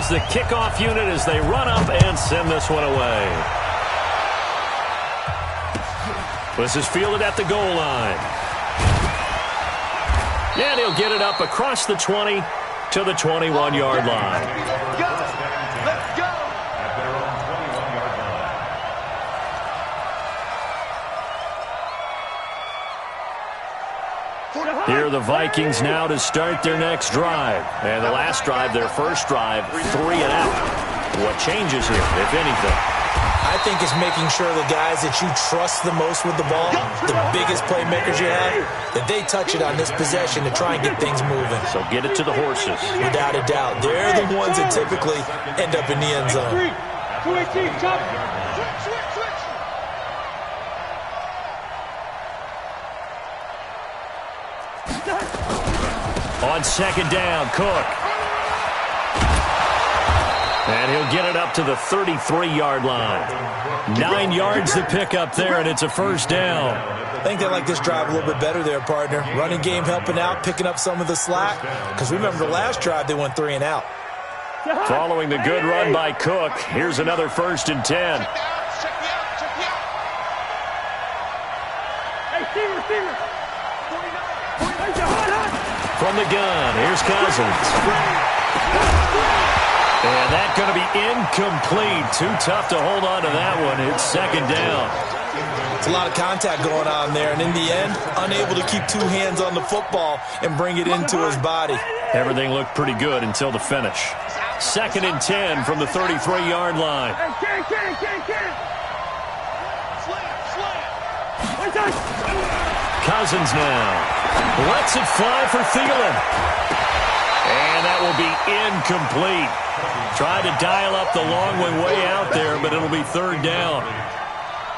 is the kickoff unit as they run up and send this one away. This is fielded at the goal line. And he'll get it up across the 20 to the 21-yard line. Let's go! Here are the Vikings now to start their next drive. And the last drive, their first drive, 3 and out. What changes here, if anything? I think it's making sure the guys that you trust the most with the ball, the biggest playmakers you have, that they touch it on this possession to try and get things moving. So get it to the horses. Without a doubt. They're the ones that typically end up in the end zone. On second down, Cook. And he'll get it up to the 33-yard line. 9 yards to pick up there, and it's a first down. I think they like this drive a little bit better there, partner. Running game helping out, picking up some of the slack. Because remember, the last drive, they went 3 and out. Following the good run by Cook, here's another 1st and 10. From the gun, here's Cousins. And that's going to be incomplete. Too tough to hold on to that one. It's second down. It's a lot of contact going on there. And in the end, unable to keep 2 hands on the football and bring it into his body. Everything looked pretty good until the finish. 2nd and 10 from the 33-yard line. Cousins now lets it fly for Thielen. And that will be incomplete. Tried to dial up the long one way out there, but it'll be 3rd down.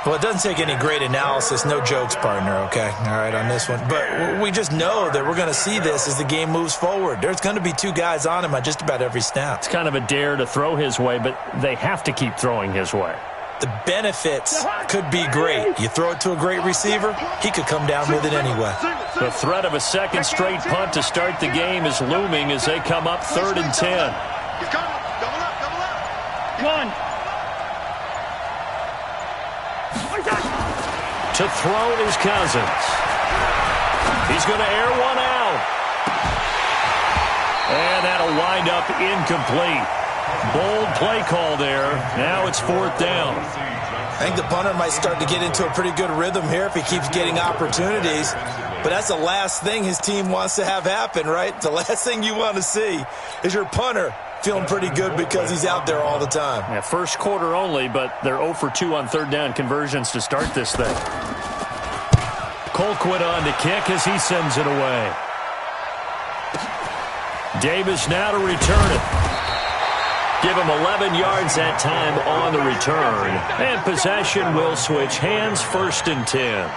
Well, it doesn't take any great analysis. No jokes, partner, okay? All right, on this one. But we just know that we're going to see this as the game moves forward. There's going to be 2 guys on him on just about every snap. It's kind of a dare to throw his way, but they have to keep throwing his way. The benefits could be great. You throw it to a great receiver, he could come down with it anyway. The threat of a second straight punt to start the game is looming as they come up 3rd and 10. To throw is Cousins. He's going to air one out. And that'll wind up incomplete. Bold play call there. Now it's 4th down. I think the punter might start to get into a pretty good rhythm here if he keeps getting opportunities. But that's the last thing his team wants to have happen, right? The last thing you want to see is your punter feeling pretty good because he's out there all the time. Yeah, first quarter only, but they're 0 for 2 on 3rd down conversions to start this thing. Colquitt on to kick as he sends it away. Davis now to return it. Give him 11 yards that time on the return. And possession will switch hands, 1st and 10.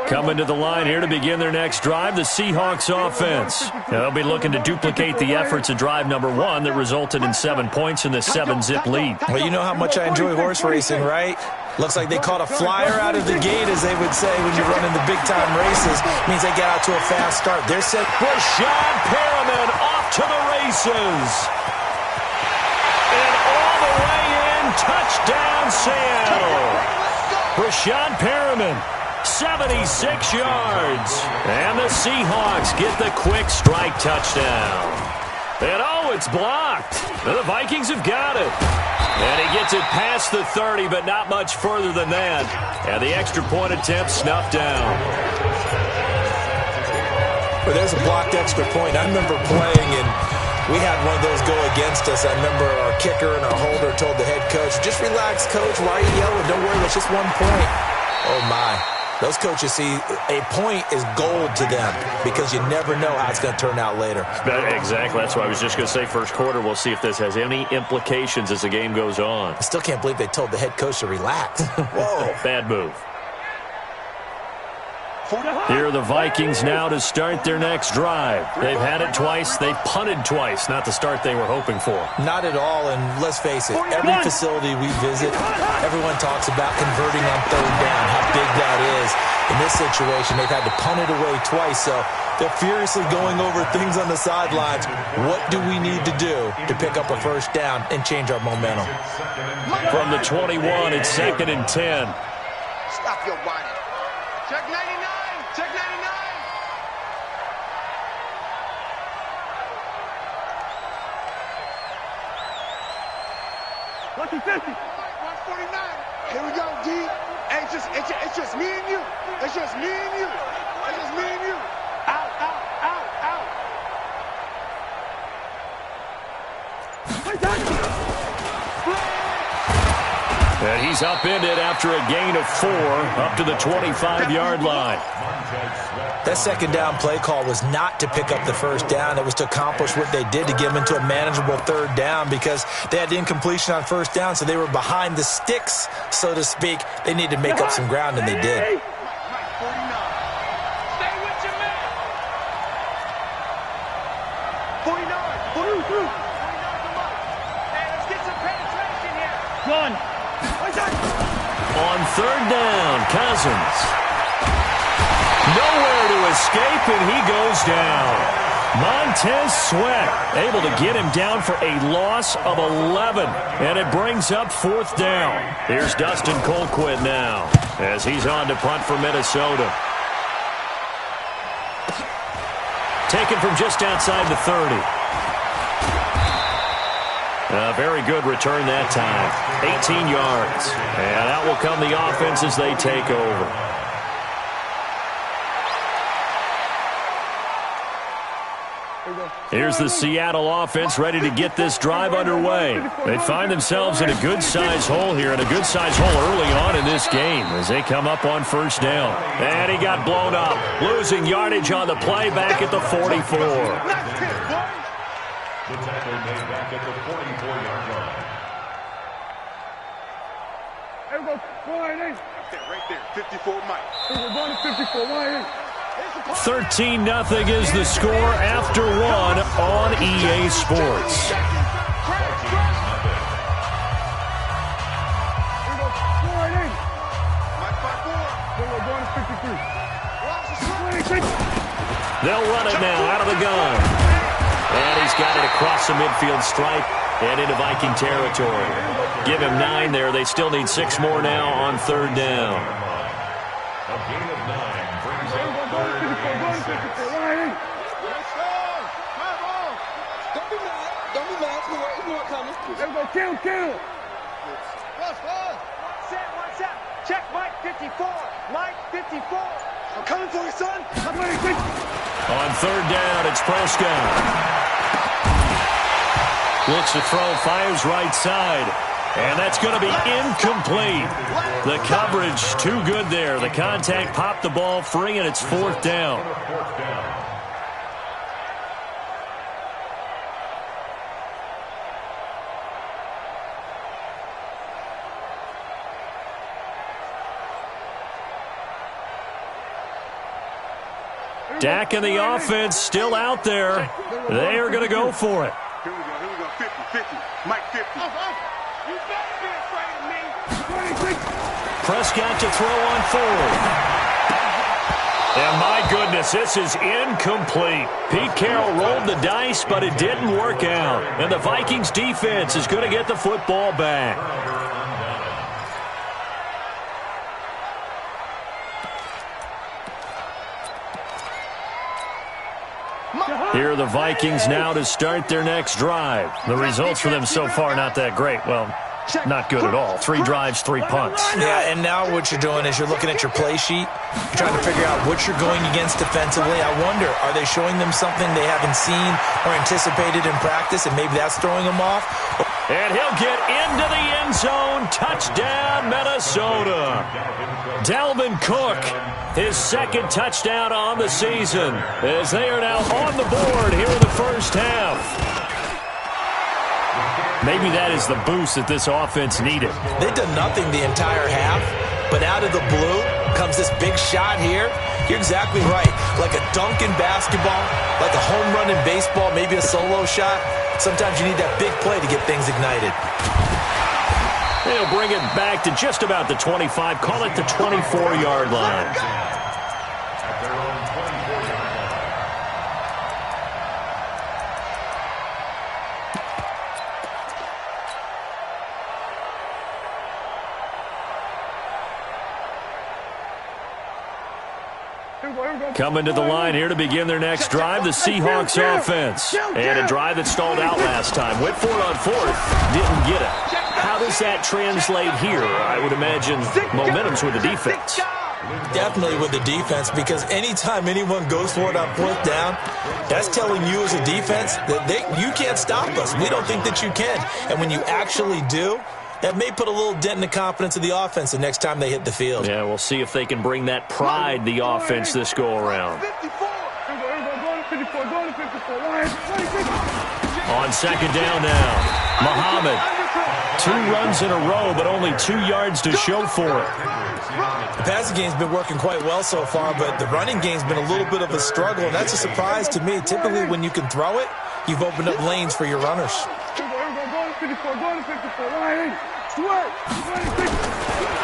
Coming to the line here to begin their next drive, the Seahawks offense. They'll be looking to duplicate the efforts of drive number 1 that resulted in 7 points in the 7-zip lead. Well, you know how much I enjoy horse racing, right? Looks like they caught a flyer out of the gate, as they would say when you run in the big-time races. Means they get out to a fast start. They're set. Rashad Perriman off to the races. And all the way in, touchdown Seattle. Rashad Perriman. 76 yards. And the Seahawks get the quick strike touchdown. And oh, it's blocked. The Vikings have got it. And he gets it past the 30, but not much further than that. And the extra point attempt snuffed down. Well, there's a blocked extra point. I remember playing, and we had one of those go against us. I remember our kicker and our holder told the head coach, just relax, coach. Why are you yelling? Don't worry, it's just 1 point. Oh, my. Those coaches see a point is gold to them because you never know how it's going to turn out later. Exactly. That's what I was just going to say. First quarter, we'll see if this has any implications as the game goes on. I still can't believe they told the head coach to relax. Whoa. Bad move. Here are the Vikings now to start their next drive. They've had it twice. They've punted twice. Not the start they were hoping for. Not at all, and let's face it, every facility we visit, everyone talks about converting on third down, how big that is. In this situation, they've had to punt it away twice, so they're furiously going over things on the sidelines. What do we need to do to pick up a first down and change our momentum? From the 21, it's 2nd and 10. Stop your whining. Check 99. Check 99. Lucky 50. 149. Here we go, D. Hey, it's just me and you. It's just me and you. It's just me and you. Out, out, out, out. And he's upended after a gain of 4 up to the 25-yard line. That second down play call was not to pick up the first down. It was to accomplish what they did to get them into a manageable third down because they had incompletion on first down, so they were behind the sticks, so to speak. They needed to make up some ground, and they did. On third down, Cousins. Nowhere to escape, and he goes down. Montez Sweat able to get him down for a loss of 11, and it brings up 4th down. Here's Dustin Colquitt now as he's on to punt for Minnesota. Taken from just outside the 30. A very good return that time. 18 yards. And out will come the offense as they take over. Here's the Seattle offense ready to get this drive underway. They find themselves in a good-sized hole here, and a good-sized hole early on in this game as they come up on first down. And he got blown up, losing yardage on the play back at the 44. The tackle made back at the 44-yard line. There we go. Right there. 54 Mike. We're going to 54. 13-0 is the score after 1 on EA Sports. They'll run it now out of the gun. And he's got it across the midfield stripe and into Viking territory. Give him 9 there. They still need 6 more now on third down. A gain of 9 brings up 3rd and 6. Don't be mad. Don't be mad. It's more coming. There we go. Kill. One set. Check Mike 54. Mike 54. I'm coming for you, son. On third down, it's Prescott. Looks to throw, fires right side. And that's going to be incomplete. The coverage too good there. The contact popped the ball free, and it's 4th down. Dak and the offense still out there. They are going to go for it. Here we go. 50. Mike 50. You better be afraid of me. Prescott to throw on 4th. And my goodness, this is incomplete. Pete Carroll rolled the dice, but it didn't work out. And the Vikings defense is going to get the football back. Here are the Vikings now to start their next drive. The results for them so far not that great. Well, not good at all. 3 drives, 3 punts. Yeah, and now what you're doing is you're looking at your play sheet. You're trying to figure out what you're going against defensively. I wonder, are they showing them something they haven't seen or anticipated in practice, and maybe that's throwing them off? And he'll get into the end zone. Touchdown, Minnesota. Dalvin Cook, his 2nd touchdown on the season, as they are now on the board here in the first half. Maybe that is the boost that this offense needed. They've done nothing the entire half. But out of the blue comes this big shot here. You're exactly right. Like a dunk in basketball, like a home run in baseball, maybe a solo shot. Sometimes you need that big play to get things ignited. They'll bring it back to just about the 25. Call it the 24-yard line. At their own 24-yard line. Coming to the line here to begin their next drive, the Seahawks offense. And a drive that stalled out last time. Went for it on fourth, didn't get it. How does that translate here? I would imagine momentum's with the defense. Definitely with the defense, because anytime anyone goes for it on fourth down, that's telling you as a defense that you can't stop us. We don't think that you can. And when you actually do, that may put a little dent in the confidence of the offense the next time they hit the field. Yeah, we'll see if they can bring that pride, the offense, this go-around. On second down now, Muhammad. 2 runs in a row, but only 2 yards to show for it. The passing game's been working quite well so far, but the running game's been a little bit of a struggle, and that's a surprise to me. Typically, when you can throw it, you've opened up lanes for your runners.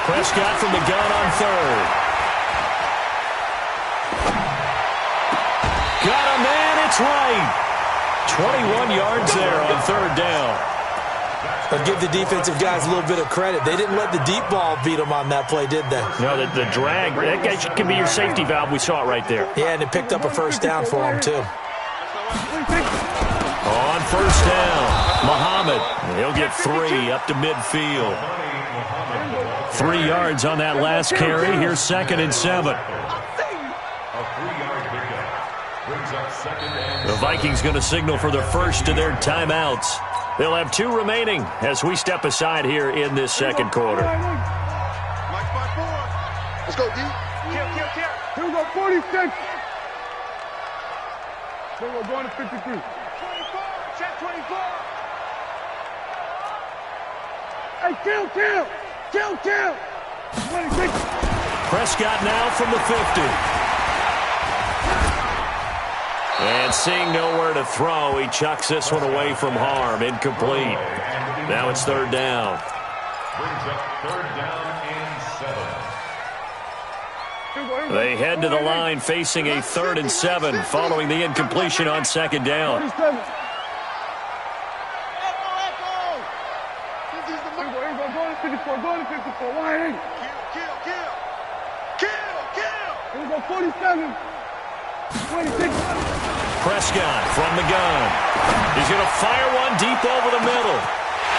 Prescott from the gun on third. Got a man, it's right. 21 yards there on third down. But give the defensive guys a little bit of credit. They didn't let the deep ball beat them on that play, did they? No, the drag, that can be your safety valve. We saw it right there. Yeah, and it picked up a first down for them, too. On first down, Muhammad. He'll get 3 up to midfield. 3 yards on that last carry. Here's 2nd and 7. The Vikings going to signal for the first of their timeouts. They'll have 2 remaining as we step aside here in this second quarter. Let's go, D. Kill. Here we go, 46. Here we go, going to 53. 24. Check 24. Hey, kill. 26. Prescott now from the 50. And seeing nowhere to throw, he chucks this one away from harm. Incomplete. Now it's third down. Brings up third down and 7. They head to the line facing a 3rd and 7 following the incompletion on second down. Echo. Going to 54. Wide. Kill. Here we go, 47. 26. Prescott from the gun. He's going to fire one deep over the middle.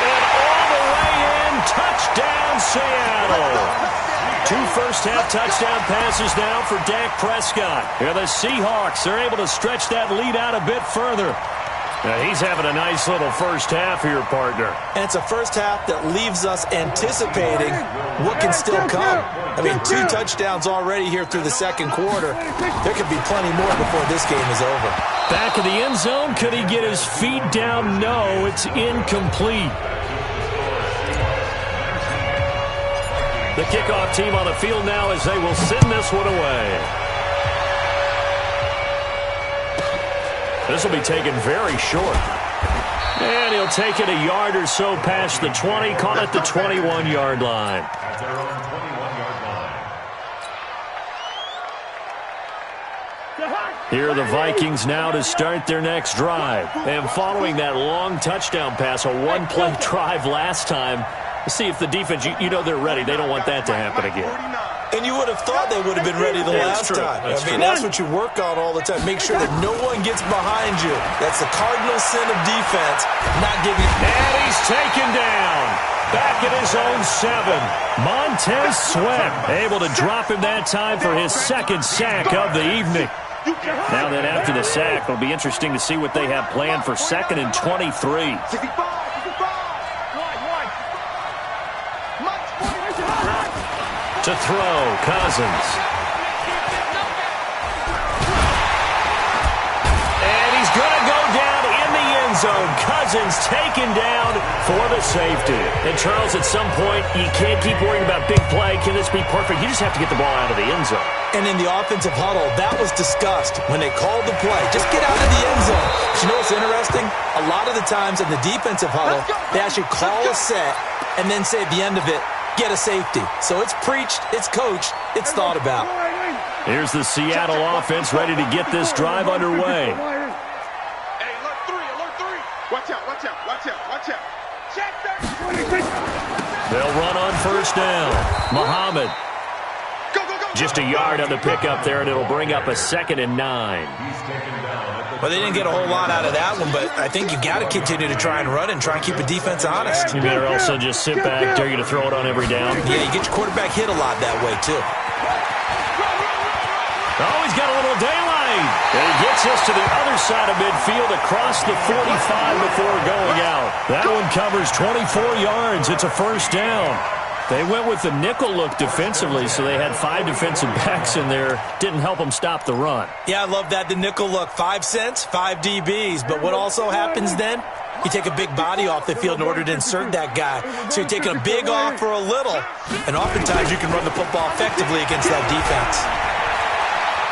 And all the way in, touchdown Seattle. 2 first-half touchdown passes now for Dak Prescott. Yeah, the Seahawks, they're able to stretch that lead out a bit further. Now, he's having a nice little first half here, partner. And it's a first half that leaves us anticipating what can still come. I mean, 2 touchdowns already here through the second quarter. There could be plenty more before this game is over. Back of the end zone. Could he get his feet down? No, it's incomplete. The kickoff team on the field now as they will send this one away. This will be taken very short. And he'll take it a yard or so past the 20. Call it the 21-yard line. At their own 21-yard line. Here are the Vikings now to start their next drive. And following that long touchdown pass, a 1-play drive last time, see if the defense, you know they're ready. They don't want that to happen again. And you would have thought they would have been ready the last time. I mean, that's what you work on all the time. Make sure that no one gets behind you. That's the cardinal sin of defense, not giving. And he's taken down. Back at his own 7. Montez Sweat able to drop him that time for his 2nd sack of the evening. Now then, after the sack, it'll be interesting to see what they have planned for 2nd and 23. To throw, Cousins. And he's going to go down in the end zone. Cousins taken down for the safety. And, Charles, at some point, you can't keep worrying about big play. Can this be perfect? You just have to get the ball out of the end zone. And in the offensive huddle, that was discussed when they called the play. Just get out of the end zone. But you know what's interesting? A lot of the times in the defensive huddle, they actually call a set and then say at the end of it, get a safety. So it's preached, it's coached, it's thought about. Here's the Seattle offense ready to get this drive underway. Hey, alert three. Watch out. Check that. They'll run on first down. Muhammad. Go. Just a yard on the pickup there, and it'll bring up a 2nd and 9. Well, they didn't get a whole lot out of that one, but I think you got to continue to try and run and try and keep a defense honest. You better also just sit back, dare you to throw it on every down. Yeah, you get your quarterback hit a lot that way, too. Oh, he's got a little daylight. And he gets us to the other side of midfield across the 45 before going out. That one covers 24 yards. It's a first down. They went with the nickel look defensively, so they had 5 defensive backs in there. Didn't help them stop the run. Yeah, I love that, the nickel look. 5 cents, 5 DBs. But what also happens then? You take a big body off the field in order to insert that guy. So you're taking a big off for a little. And oftentimes you can run the football effectively against that defense.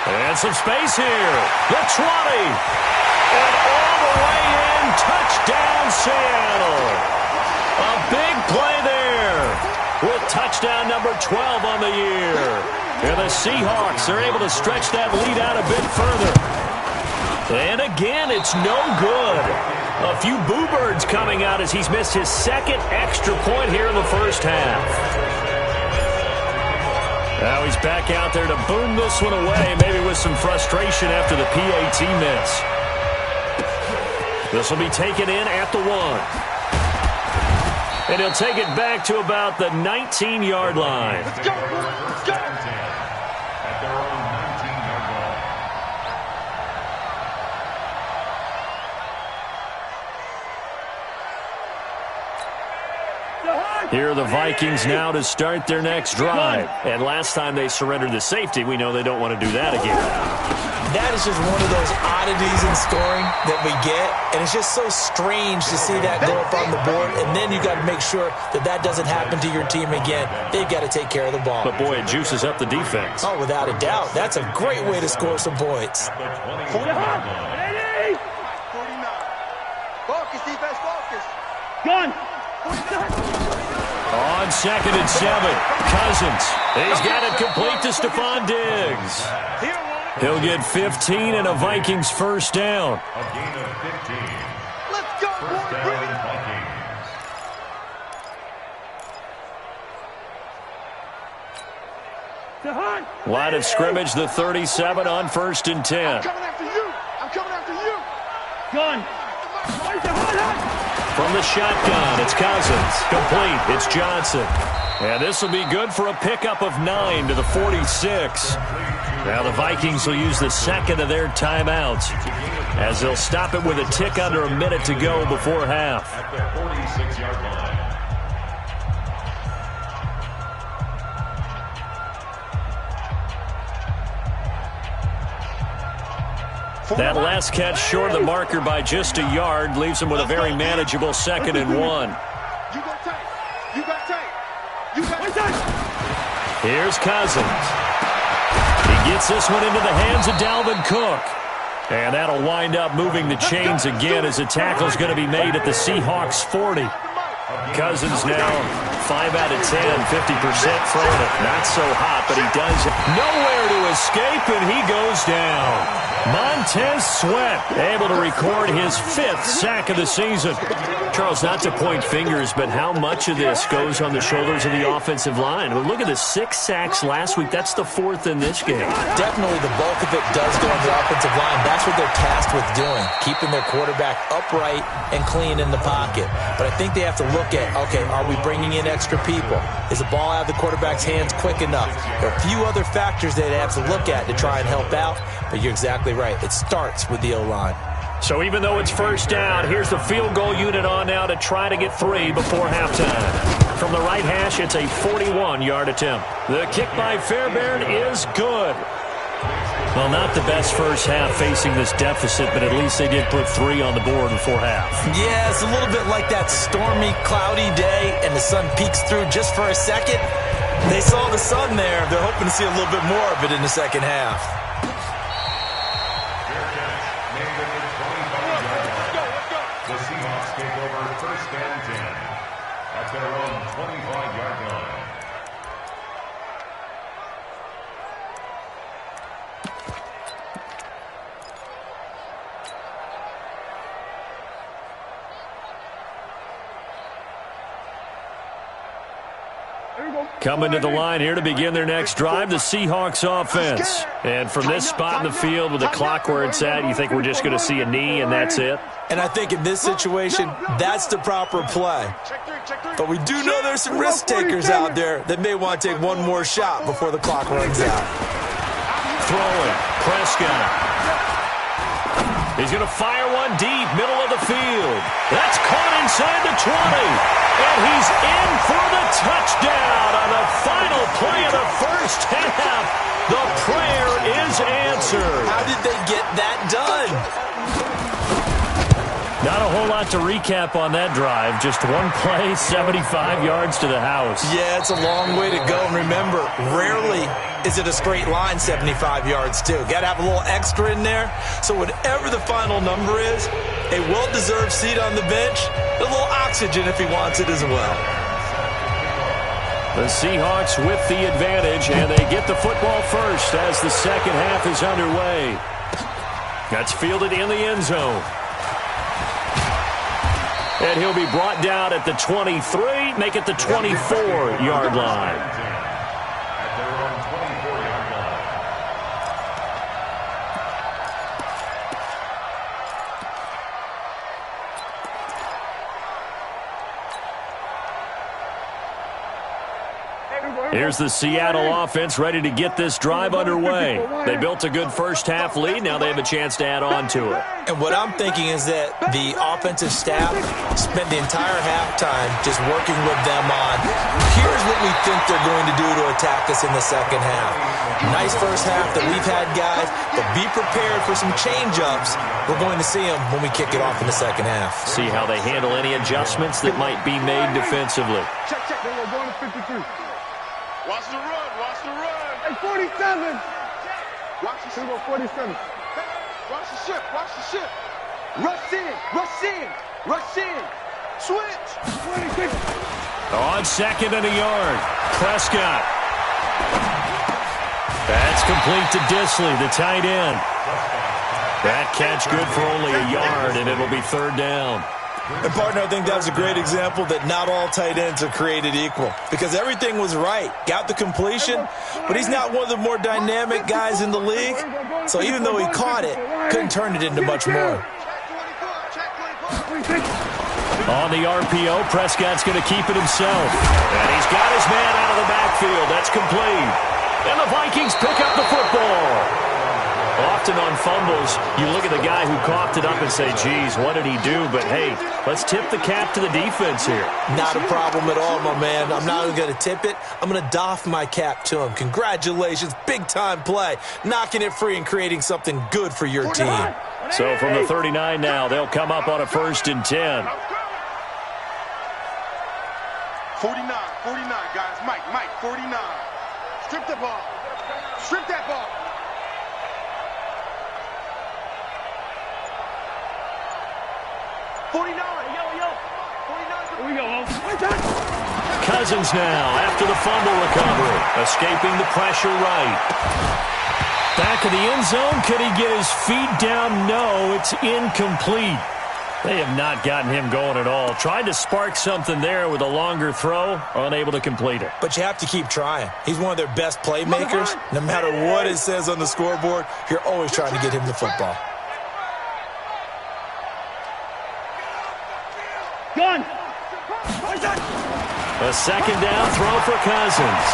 And some space here. The 20. And all the way in. Touchdown, Seattle. A big play there with touchdown number 12 on the year. And the Seahawks are able to stretch that lead out a bit further. And again, it's no good. A few boo birds coming out as he's missed his 2nd extra point here in the first half. Now he's back out there to boom this one away, maybe with some frustration after the PAT miss. This will be taken in at the 1. And he'll take it back to about the 19-yard line. Let's go. At their own 19-yard line. Here are the Vikings now to start their next drive. And last time they surrendered the safety, we know they don't want to do that again. That is just one of those oddities in scoring that we get. And it's just so strange to see that go up on the board. And then you got to make sure that that doesn't happen to your team again. They've got to take care of the ball. But, boy, it juices up the defense. Oh, without a doubt. That's a great way to score some points. At the 20-yard line. 49. Focus, defense, focus. Gun. On 2nd and 7, Cousins. He's got it complete to Stephon Diggs. He'll get 15 and a Vikings first down. A gain of 15. Let's go, First boy. down, Bring it. Jahan. Line of scrimmage, the 37 on 1st and 10. I'm coming after you. Gun. From the shotgun, it's Cousins. Complete, it's Johnson. And this will be good for a pickup of 9 to the 46. Now the Vikings will use the 2nd of their timeouts as they'll stop it with a tick under a minute to go before half. At their 46-yard line. That last catch short of the marker by just a yard leaves him with a very manageable 2nd and 1. You go tight. Here's Cousins. He gets this one into the hands of Dalvin Cook. And that'll wind up moving the chains again as a tackle's going to be made at the Seahawks 40. Cousins now 5 out of 10, 50% throwing it. Not so hot, but he does nowhere to escape, and he goes down. Montez Sweat able to record his 5th sack of the season. Charles, not to point fingers, but how much of this goes on the shoulders of the offensive line? Well, look at the 6 sacks last week. That's the 4th in this game. Definitely the bulk of it does go on the offensive line. That's what they're tasked with doing, keeping their quarterback upright and clean in the pocket. But I think they have to look at, okay, are we bringing in extra people? Is the ball out of the quarterback's hands quick enough? There are a few other factors they have to look at to try and help out, but you're exactly right. It starts with the O-line. So even though it's first down, here's the field goal unit on now to try to get 3 before halftime. From the right hash, it's a 41-yard attempt. The kick by Fairbairn is good. Well, not the best first half facing this deficit, but at least they did put 3 on the board before half. Yeah, it's a little bit like that stormy, cloudy day, and the sun peeks through just for a second. They saw the sun there. They're hoping to see a little bit more of it in the second half. The Seahawks take over first and 10 at their own 25-yard line. Coming to the line here to begin their next drive, the Seahawks offense. And from this spot in the field with the clock where it's at, you think we're just going to see a knee and that's it? And I think in this situation, that's the proper play. But we do know there's some risk takers out there that may want to take one more shot before the clock runs out. Throwing, Prescott. He's going to fire one deep, middle of the field. That's caught inside the 20. And he's in for the touchdown on the final play of the first half. The prayer is answered. How did they get that done? Not a whole lot to recap on that drive. Just one play, 75 yards to the house. Yeah, it's a long way to go. And remember, rarely is it a straight line 75 yards, too. Got to have a little extra in there. So whatever the final number is, a well-deserved seat on the bench, a little oxygen if he wants it as well. The Seahawks with the advantage, and they get the football first as the second half is underway. That's fielded in the end zone. And he'll be brought down at the 23, make it the 24-yard line. At their own 24-yard line. Here's the Seattle offense ready to get this drive underway. They built a good first half lead. Now they have a chance to add on to it. And what I'm thinking is that the offensive staff spent the entire halftime just working with them on, here's what we think they're going to do to attack us in the second half. Nice first half that we've had, guys, but be prepared for some change-ups. We're going to see them when we kick it off in the second half. See how they handle any adjustments that might be made defensively. Check. We're going to 53. Watch the run. Hey, 47. Watch the ship. 47. Watch the ship. Rush in. Switch. 26. On second and a yard, Prescott. That's complete to Disley, the tight end. That catch good for only a yard, and it'll be third down. And, partner, I think that was a great example that not all tight ends are created equal because everything was right. Got the completion, but he's not one of the more dynamic guys in the league. So even though he caught it, couldn't turn it into much more. On the RPO, Prescott's going to keep it himself. And he's got his man out of the backfield. That's complete. And the Vikings pick up the football. Often on fumbles, you look at the guy who coughed it up and say, geez, what did he do? But, hey, let's tip the cap to the defense here. Not a problem at all, my man. I'm not even going to tip it. I'm going to doff my cap to him. Congratulations. Big-time play. Knocking it free and creating something good for your team. So from the 39 now, they'll come up on a 1st and 10. 49, guys. Mike, 49. Strip the ball. Strip that ball. 49. Yo. 49. Here we go. Cousins now after the fumble recovery. Escaping the pressure right. Back of the end zone. Could he get his feet down? No, it's incomplete. They have not gotten him going at all. Tried to spark something there with a longer throw. Unable to complete it. But you have to keep trying. He's one of their best playmakers. No matter what it says on the scoreboard, you're always trying to get him the football. Gun. A second down throw for Cousins.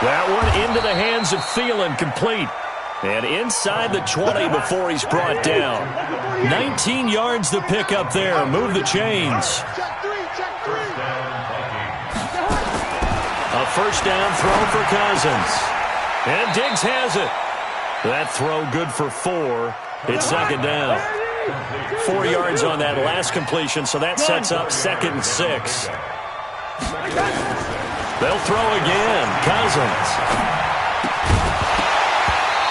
That one into the hands of Thielen, complete. And inside the 20 before he's brought down. 19 yards to pick up there. Move the chains. A first down throw for Cousins. And Diggs has it. That throw good for 4. It's second down. 4 yards on that last completion, so that sets up 2nd and 6. They'll throw again. Cousins.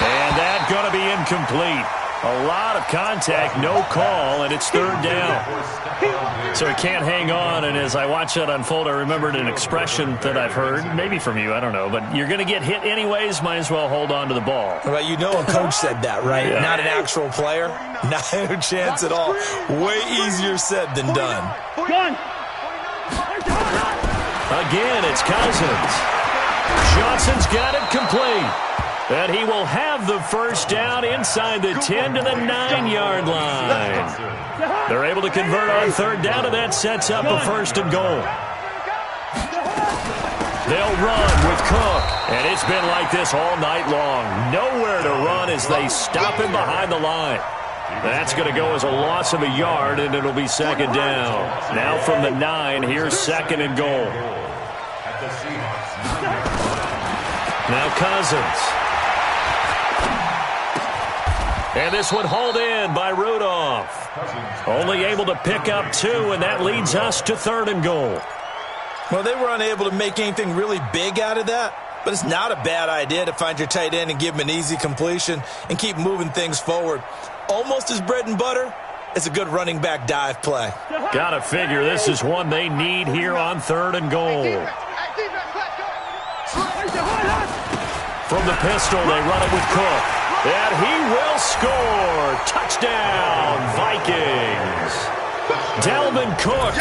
And that's going to be incomplete. A lot of contact, no call, and it's 3rd down. So he can't hang on, and as I watch that unfold, I remembered an expression that I've heard, maybe from you, I don't know, but you're going to get hit anyways, might as well hold on to the ball. Well, you know a coach said that, right? Yeah. Not an actual player. Not a chance at all. Way easier said than done. Gun. Again, it's Cousins. Johnson's got it complete. And he will have the first down inside the 10 to the 9-yard line. They're able to convert on 3rd down, and that sets up a 1st and goal. They'll run with Cook. And it's been like this all night long. Nowhere to run as they stop him behind the line. That's going to go as a loss of a yard, and it'll be 2nd down. Now from the 9, here's 2nd and goal. Now Cousins. And this one hauled in by Rudolph. Only able to pick up 2, and that leads us to 3rd and goal. Well, they were unable to make anything really big out of that, but it's not a bad idea to find your tight end and give him an easy completion and keep moving things forward. Almost as bread and butter as a good running back dive play. Gotta figure this is one they need here on 3rd and goal. From the pistol, they run it with Cook. And he will score. Touchdown, Vikings. Dalvin Cook,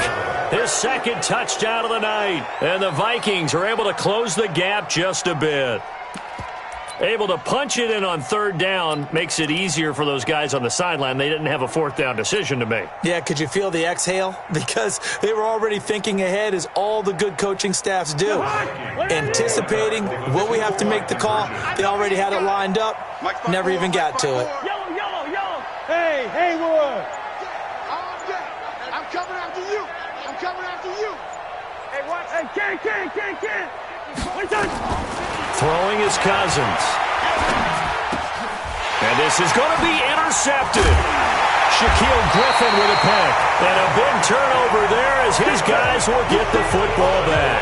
his 2nd touchdown of the night. And the Vikings are able to close the gap just a bit. Able to punch it in on 3rd down makes it easier for those guys on the sideline. They didn't have a 4th down decision to make. Yeah, could you feel the exhale? Because they were already thinking ahead, as all the good coaching staffs do. Anticipating, will we have to make the call? They already had it lined up. Never even got to it. Yellow, yellow, yellow. Hey, Haywood. I'm coming after you. I'm coming after you. Hey, what? Hey, can't. Wait, done. Throwing is Cousins. And this is going to be intercepted. Shaquille Griffin with a pick. And a big turnover there as his guys will get the football back.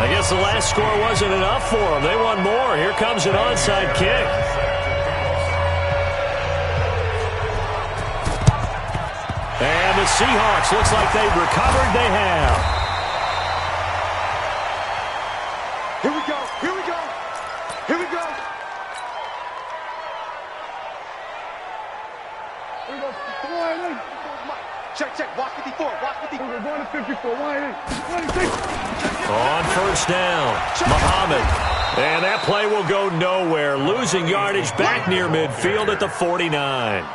I guess the last score wasn't enough for them. They want more. Here comes an onside kick. And the Seahawks, looks like they've recovered. They have. Here we go. Here we go. Here we go. Here we go. Wide eight. Check. Watch 54. Watch 54. We're going to 54. Wide eight. On 1st down, Muhammad. And that play will go nowhere. Losing yardage back near midfield at the 49.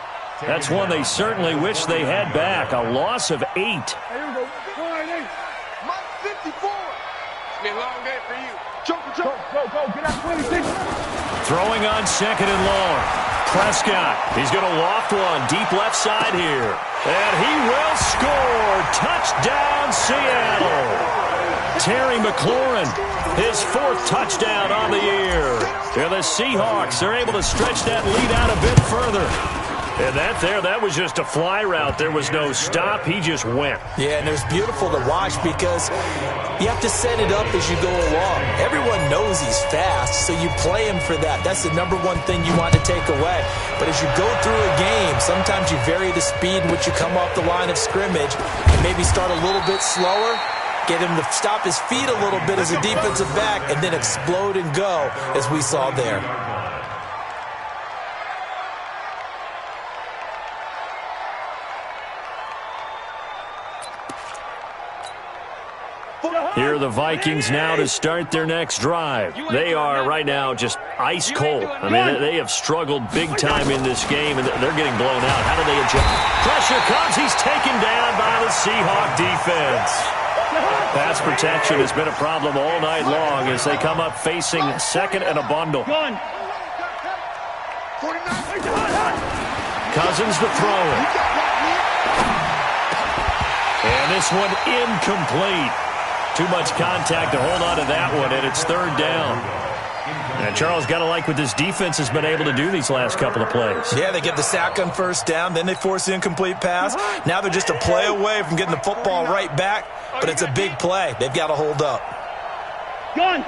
That's one they certainly wish they had back. A loss of 8. Here we go. Wide eight. Mike 54. It's been a long day for you. Go. Get out 26. Throwing on 2nd and long. Prescott, he's going to loft one deep left side here. And he will score. Touchdown, Seattle. Terry McLaurin, his 4th touchdown on the year. And the Seahawks are able to stretch that lead out a bit further. And that was just a fly route. There was no stop. He just went. Yeah, and it was beautiful to watch because you have to set it up as you go along. Everyone knows he's fast, so you play him for that. That's the #1 thing you want to take away. But as you go through a game, sometimes you vary the speed in which you come off the line of scrimmage and maybe start a little bit slower, get him to stop his feet a little bit as a defensive back, and then explode and go, as we saw there. Here are the Vikings now to start their next drive. They are right now just ice cold. I mean, they have struggled big time in this game, and they're getting blown out. How do they adjust? Pressure comes. He's taken down by the Seahawk defense. Pass protection has been a problem all night long as they come up facing 2nd and a bundle. Gun. Cousins to throw it. And this one incomplete. Too much contact to hold on to that one, and it's 3rd down. And Charles, got to like what this defense has been able to do these last couple of plays. Yeah, they get the sack on first down, then they force the incomplete pass. Now they're just a play away from getting the football right back, but it's a big play. They've got to hold up. Gun.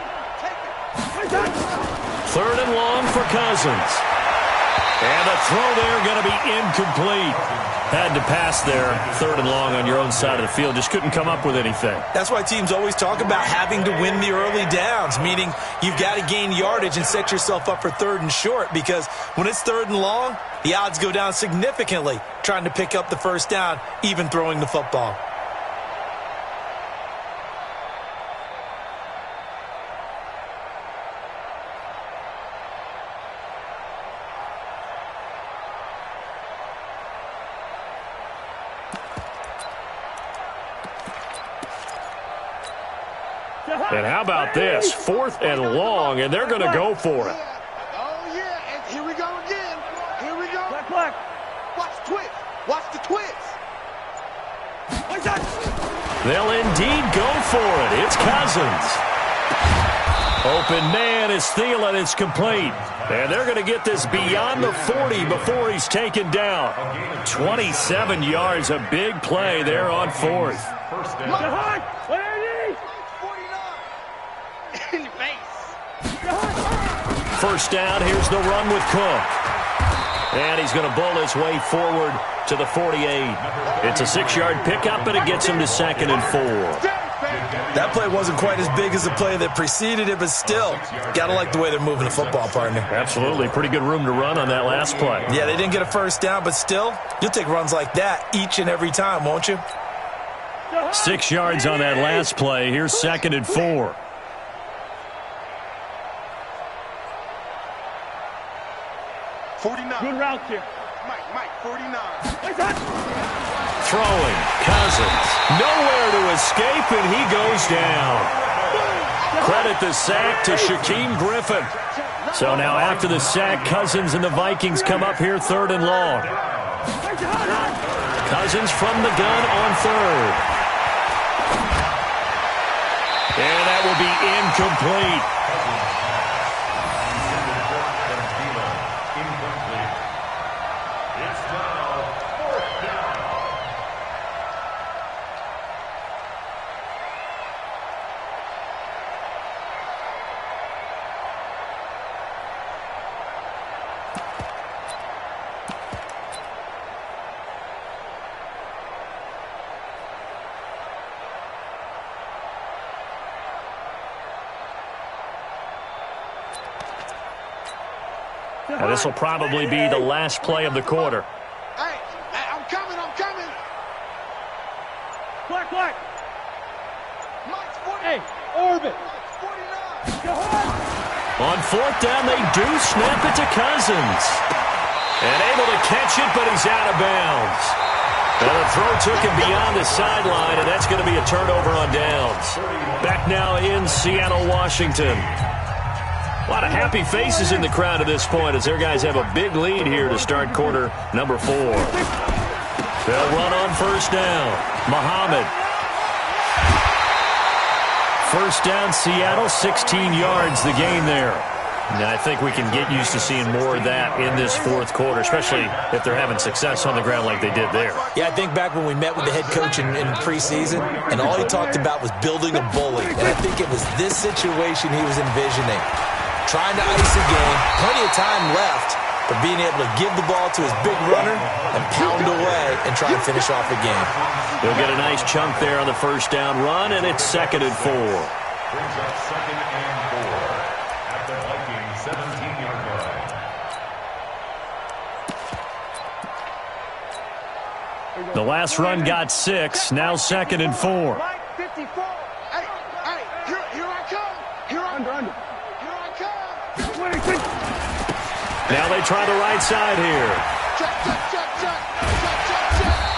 3rd and long for Cousins. And the throw there going to be incomplete. Had to pass there, 3rd and long on your own side of the field. Just couldn't come up with anything. That's why teams always talk about having to win the early downs, meaning you've got to gain yardage and set yourself up for 3rd and short, because when it's 3rd and long, the odds go down significantly trying to pick up the first down, even throwing the football. And how about this? 4th and long, and they're going to go for it. Oh, yeah, and here we go again. Here we go. Black. Watch the twist. Watch the twist. They'll indeed go for it. It's Cousins. Open man is Thielen. It's complete. And they're going to get this beyond the 40 before he's taken down. 27 yards, a big play there on 4th. In your face. First down, here's the run with Cook. And he's going to bowl his way forward to the 48. It's a 6-yard pickup, and it gets him to 2nd and 4. That play wasn't quite as big as the play that preceded it, but still, got to like the way they're moving the football, partner. Absolutely. Pretty good room to run on that last play. Yeah, they didn't get a first down, but still, you'll take runs like that each and every time, won't you? 6 yards on that last play. Here's 2nd and 4. Good route here. Mike, 49. Throwing, Cousins. Nowhere to escape, and he goes down. Credit the sack to Shaquem Griffin. So now after the sack, Cousins and the Vikings come up here 3rd and long. Cousins from the gun on 3rd. And that will be incomplete. Now, this will probably be the last play of the quarter. Hey, I'm coming. Black. Mike's 40. Hey, orbit. 49. On 4th down, they do snap it to Cousins. And able to catch it, but he's out of bounds. And the throw took him beyond the sideline, and that's going to be a turnover on downs. Back now in Seattle, Washington. A lot of happy faces in the crowd at this point as their guys have a big lead here to start quarter number 4. They'll run on first down. Muhammad. First down, Seattle, 16 yards the gain there. Now, I think we can get used to seeing more of that in this 4th quarter, especially if they're having success on the ground like they did there. Yeah, I think back when we met with the head coach in preseason, and all he talked about was building a bully. And I think it was this situation he was envisioning. Trying to ice a game, plenty of time left, but being able to give the ball to his big runner and pound away and try and finish off a game. He'll get a nice chunk there on the first down run, and it's 2nd and 4. Brings up 2nd and 4 at the Vikings 17-yard line. The last run got 6, now 2nd and 4. Mike, 54. Hey, here I come. Under. Now they try the right side here. Check.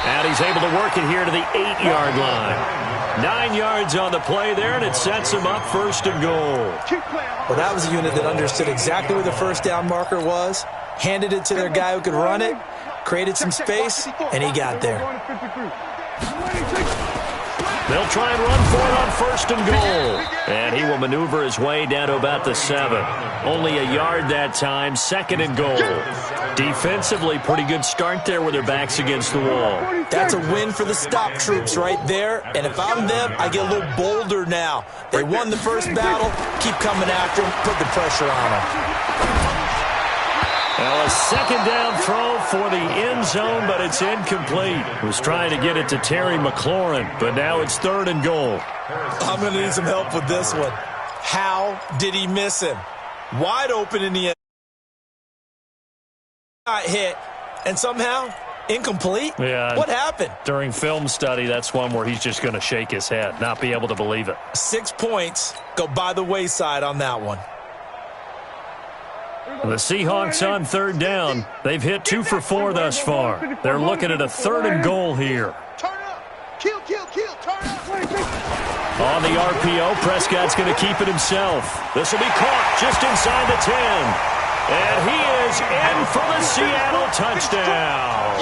And he's able to work it here to the 8-yard line. 9 yards on the play there, and it sets him up 1st and goal. Well, that was a unit that understood exactly where the first down marker was, handed it to their guy who could run it, created some space, and he got there. They'll try and run for it on first and goal. And he will maneuver his way down to about the 7. Only a yard that time, second and goal. Defensively, pretty good start there with their backs against the wall. That's a win for the stop troops right there. And if I'm them, I get a little bolder now. They won the first battle. Keep coming after them. Put the pressure on them. Well, a second down throw for the end zone, but it's incomplete. Was trying to get it to Terry McLaurin, but now it's third and goal. I'm going to need some help with this one. How did he miss him? Wide open in the end. Got hit, and somehow incomplete? Yeah. What happened? During film study, that's one where he's just going to shake his head, not be able to believe it. 6 points go by the wayside on that one. The Seahawks on third down. They've hit 2 for 4 thus far. They're looking at a third and goal here. Turn up. Kill, kill, kill. Turn up. On the RPO, Prescott's going to keep it himself. This will be caught just inside the 10. And he is in for the Seattle touchdown.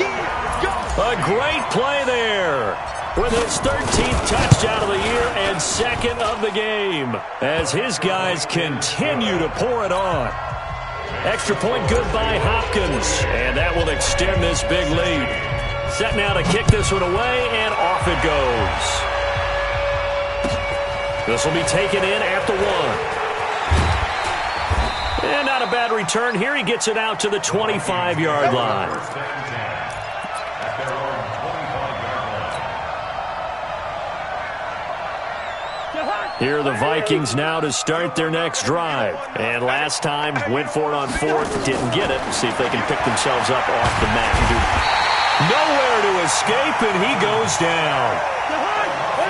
A great play there with his 13th touchdown of the year and second of the game as his guys continue to pour it on. Extra point good by Hopkins, and that will extend this big lead. Set now to kick this one away, and off it goes. This will be taken in at the 1. And not a bad return here. He gets it out to the 25-yard line. Here are the Vikings now to start their next drive. And last time, went for it on fourth, didn't get it. See if they can pick themselves up off the mat. Nowhere to escape, and he goes down.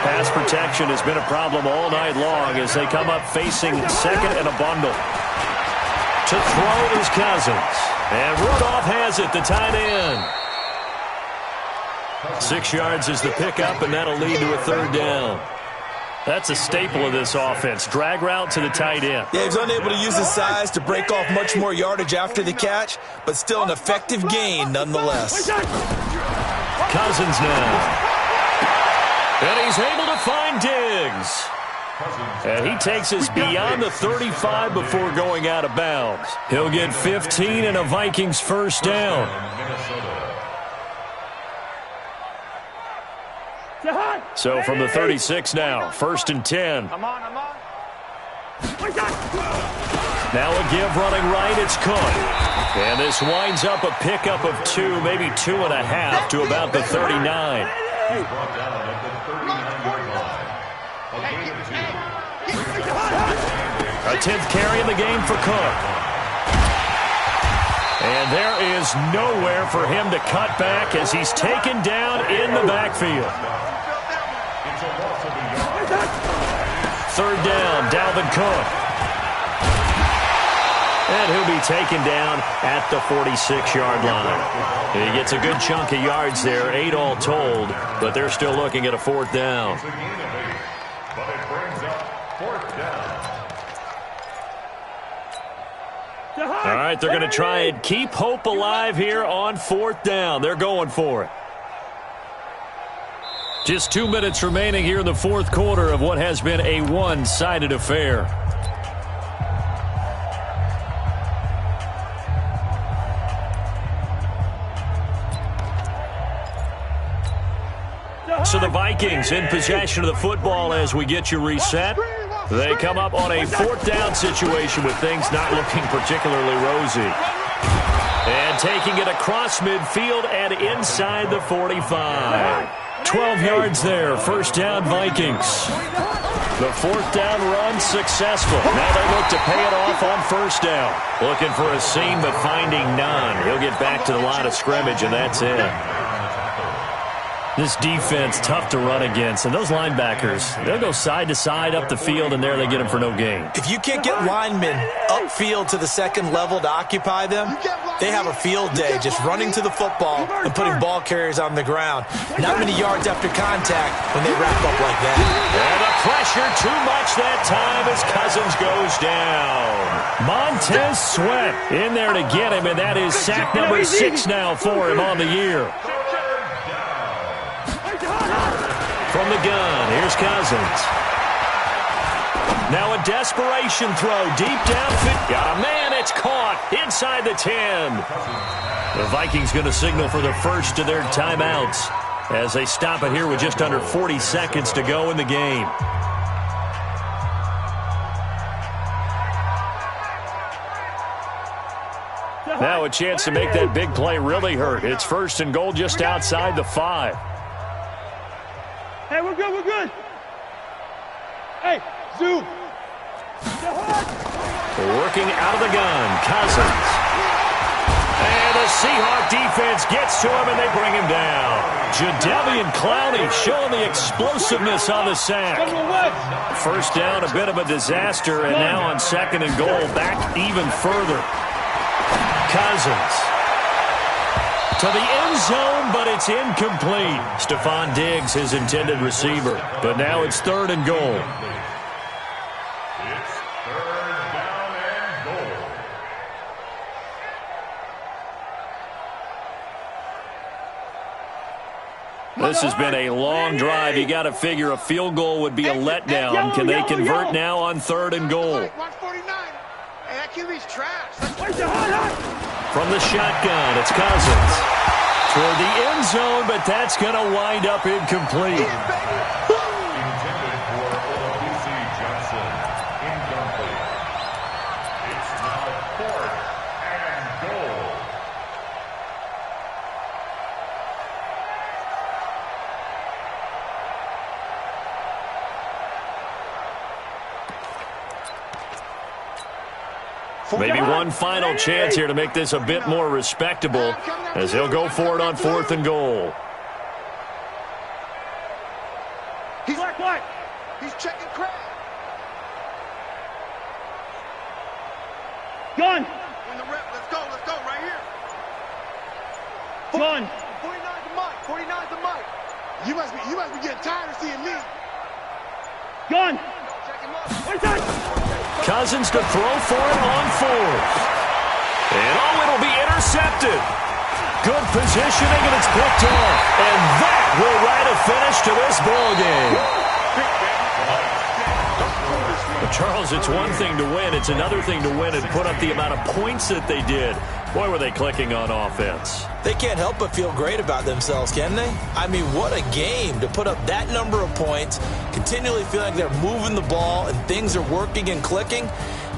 Pass protection has been a problem all night long as they come up facing second and a bundle. To throw is Cousins. And Rudolph has it, the tight end. 6 yards is the pickup, and that'll lead to a third down. That's a staple of this offense. Drag route to the tight end. Yeah, he's unable to use his size to break off much more yardage after the catch, but still an effective gain nonetheless. Cousins now. And he's able to find Diggs. And he takes us beyond the 35 before going out of bounds. He'll get 15 and a Vikings first down. So from the 36 now, first and 10. I'm on. Now a give running right, it's Cook. And this winds up a pickup of 2, maybe 2.5 to about the 39. A 10th carry in the game for Cook. And there is nowhere for him to cut back as he's taken down in the backfield. Third down, Dalvin Cook. And he'll be taken down at the 46-yard line. He gets a good chunk of yards there, 8 all told, but they're still looking at a fourth down. All right, they're going to try and keep hope alive here on fourth down. They're going for it. Just 2 minutes remaining here in the fourth quarter of what has been a one-sided affair. So the Vikings in possession of the football as we get you reset. They come up on a fourth down situation with things not looking particularly rosy. And taking it across midfield and inside the 45. 12 yards there, first down Vikings. The fourth down run successful. Now they look to pay it off on first down. Looking for a seam but finding none. He'll get back to the line of scrimmage and that's it. This defense, tough to run against. And those linebackers, they'll go side to side up the field, and there they get them for no gain. If you can't get linemen upfield to the second level to occupy them, they have a field day just running to the football and putting ball carriers on the ground. Not many yards after contact when they wrap up like that. And the pressure too much that time as Cousins goes down. Montez Sweat in there to get him, and that is sack number 6 now for him on the year. From the gun, here's Cousins. Now a desperation throw deep downfield. Got a man, it's caught inside the 10. The Vikings going to signal for the first of their timeouts as they stop it here with just under 40 seconds to go in the game. Now a chance to make that big play really hurt. It's first and goal just outside the 5. Hey, we're good, we're good. Hey, zoom. Working out of the gun, Cousins. And the Seahawk defense gets to him, and they bring him down. Jadeveon Clowney showing the explosiveness on the sack. First down, a bit of a disaster, and now on second and goal, back even further. Cousins to the end zone, but it's incomplete. Stephon Diggs, his intended receiver. But now it's third and goal. It's third down and goal. This has been a long drive. You got to figure a field goal would be a letdown. Can they convert now on third and goal? 149. Hey, that QB's trash. From the shotgun, it's Cousins. Toward the end zone, but that's going to wind up incomplete. Intended for O.C. Johnson. Incomplete. It's now fourth and goal. Maybe one final chance here to make this a bit more respectable as he'll go for it on fourth and goal. He's what? He's checking crap. Gun. When the rep, let's go, right here. Gun. 49's the mic. 49's the mic. You must be getting tired of seeing me. Gun. Check him up. Cousins to throw for it on fourth. And it'll be intercepted. Good positioning, and it's picked off. And that will write a finish to this ballgame. But Charles, it's one thing to win. It's another thing to win and put up the amount of points that they did. Boy, were they clicking on offense. They can't help but feel great about themselves, can they? I mean, what a game to put up that number of points, continually feeling like they're moving the ball and things are working and clicking.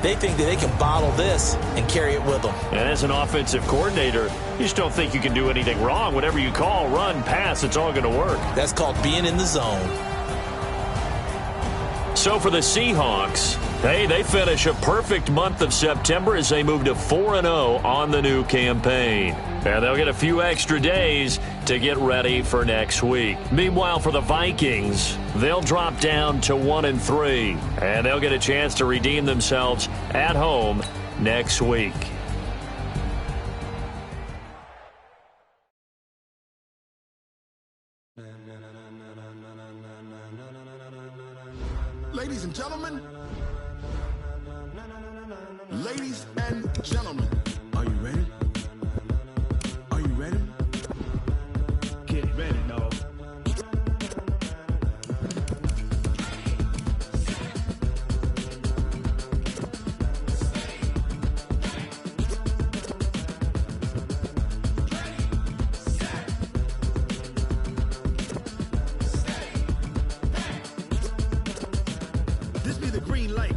They think that they can bottle this and carry it with them. And as an offensive coordinator, you just don't think you can do anything wrong. Whatever you call, run, pass, it's all going to work. That's called being in the zone. So for the Seahawks, hey, they finish a perfect month of September as they move to 4-0 on the new campaign. And they'll get a few extra days to get ready for next week. Meanwhile, for the Vikings, they'll drop down to 1-3, and they'll get a chance to redeem themselves at home next week. Ladies and gentlemen, are you ready? Are you ready? Get ready, dog. This be the green light.